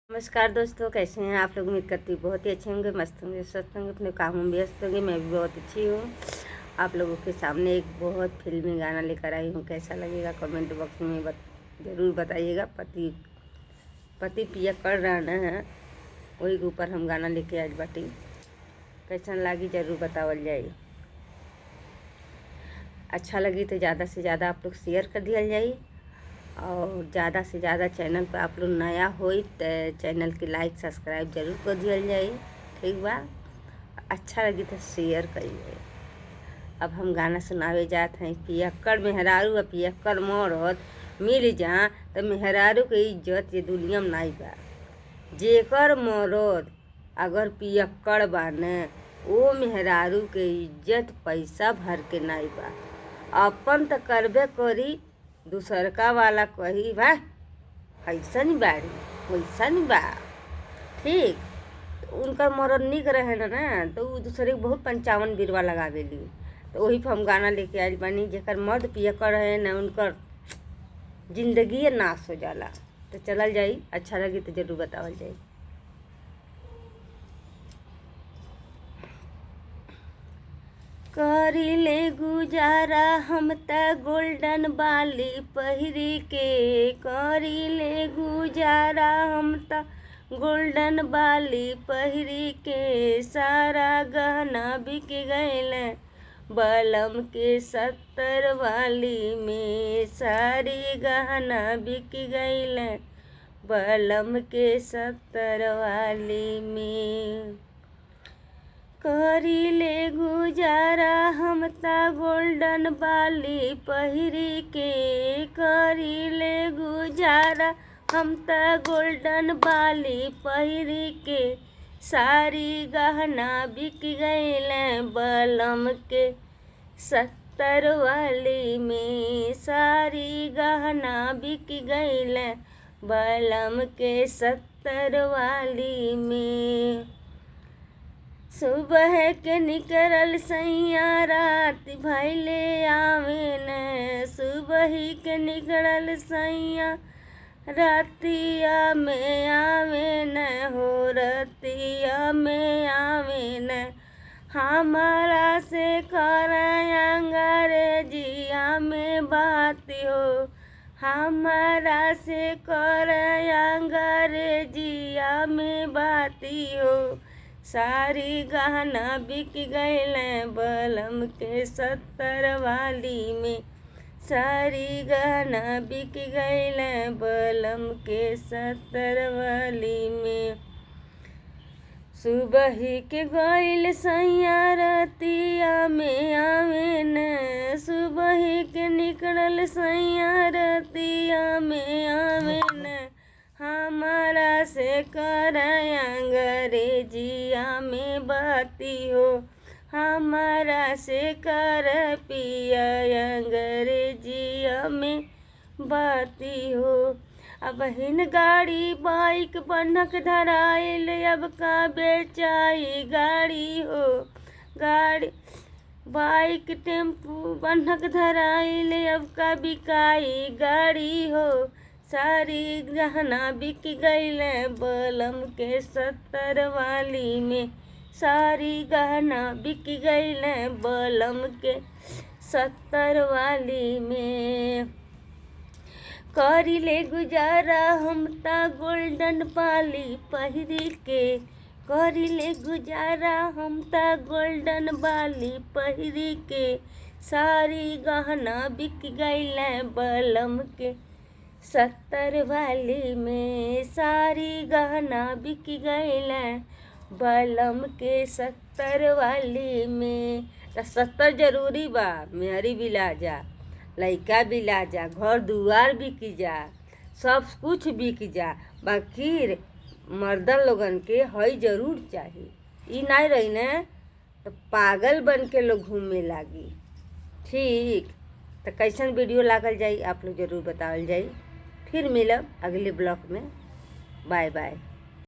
नमस्कार दोस्तों, कैसे हैं आप लोग। उम्मीद करती हूँ बहुत ही अच्छे होंगे, मस्त होंगे, स्वस्थ होंगे, अपने कामों में व्यस्त होंगे। मैं भी बहुत अच्छी हूँ। आप लोगों के सामने एक बहुत फिल्मी गाना लेकर आई हूँ। कैसा लगेगा कमेंट बॉक्स में ज़रूर बताइएगा। पति पति पियक्कड़ रहना है, वही के ऊपर हम गाना लेके आज बाटी। कैसन लागी ज़रूर बतावल जाए। अच्छा लगी तो ज़्यादा से ज़्यादा आप लोग शेयर कर दिया जाए, और ज़्यादा से ज़्यादा चैनल पर आप लोग नया होई तो चैनल के लाइक सब्सक्राइब जरूर कर दिया जाए। ठीक बा, अच्छा लगी तो शेयर करिए। अब हम गाना सुनावे जाते हैं। पियक्कड़ मेहरारू और पियक्कड़ मरद मिल जा तो मेहरारू के इज्जत ये दुनिया में नहीं बा। जेकर मरद अगर पियक्कड़ बाने वो मेहरारू के इज्जत पैसा भर के नहीं बा। अपन तो करबे करी, दूसरका वाला कही बा ऐसन बाड़ी वैसन बा। ठीक, तो उनका मरद निक रहे ना तो वो दूसरे के बहुत 55 बिरवा लगावेली। तो वही पर हम गाना लेके आइल बानी। जेकर मर्द पियक्कड़ रहे ना उनकर जिंदगी नाश हो जाला। तो चलल जाई, अच्छा लगी तो जरूर बतावल जाई। करिले गुजारा हम त गोल्डन बाली पहिरी के। करिले गुजारा हम त गोल्डन बाली पहिरी के। सारा गहना बिक गईल बलम के 70 वाली में। सारी गहना बिक गईल बलम के 70 वाली में। करिले गुजारा हम त गोल्डन बाली पहिरी के। करिले गुजारा हम त गोल्डन बाली पहिरी के। सारी गहना बिक गईल बलम के 70 वाली में। सारी गहना बिक गईल बलम के 70 वाली में। सुबह के निकलल सैया रात भैले आवे न। सुबह के निकलल सैया रातिया में आवे न हो। रतिया में आवे न। हमारा से कर अंग्रेजिया में बात हो। हमारा से कर अंग्रेजिया में बाती हो। सारी गहना बिक गईल बलम के 70 वाली में। सारी गहना बिक गईल बलम के 70 वाली में। सुबह के गईल सैया रतिया में आवे न। सुबह के निकलल सैया रतिया में आवे न। हमारा से कर अंग्रेजिया में बाती हो। हमारा से कर पिया अंग्रेजिया में बाती हो। अब हिन गाड़ी बाइक बनक धराइल अब का बेचाई गाड़ी हो। गाड़ी बाइक टेम्पू बनक धराइल अब का बिकाई गाड़ी हो। सारी गहना बिक गईल बलम के 70 वाली में। सारी गहना बिक गईल बलम के 70 वाली में। करिले गुजारा हम त गोल्डन बाली पहिरी के। करिले गुजारा हम त गोल्डन बाली पहिरी के। सारी गहना बिक गईल बलम के 70 वाली में। सारी गहना बिक गईल बलम के 70 वाली में। तो 70 जरूरी बा। मेहरी भी ला जा, लइका भी ला जा, घर दुआर बिक जा, सब कुछ बिक जा। बाकी मर्दन लोगन के हई जरूर चाहिए। ई नहीं रही न तो पागल बन के लोग घूमे लागी। ठीक, तो कैसन वीडियो लागल जाई आप लोग जरूर बतावल जाई। फिर मिलब अगले ब्लॉग में। Bye by.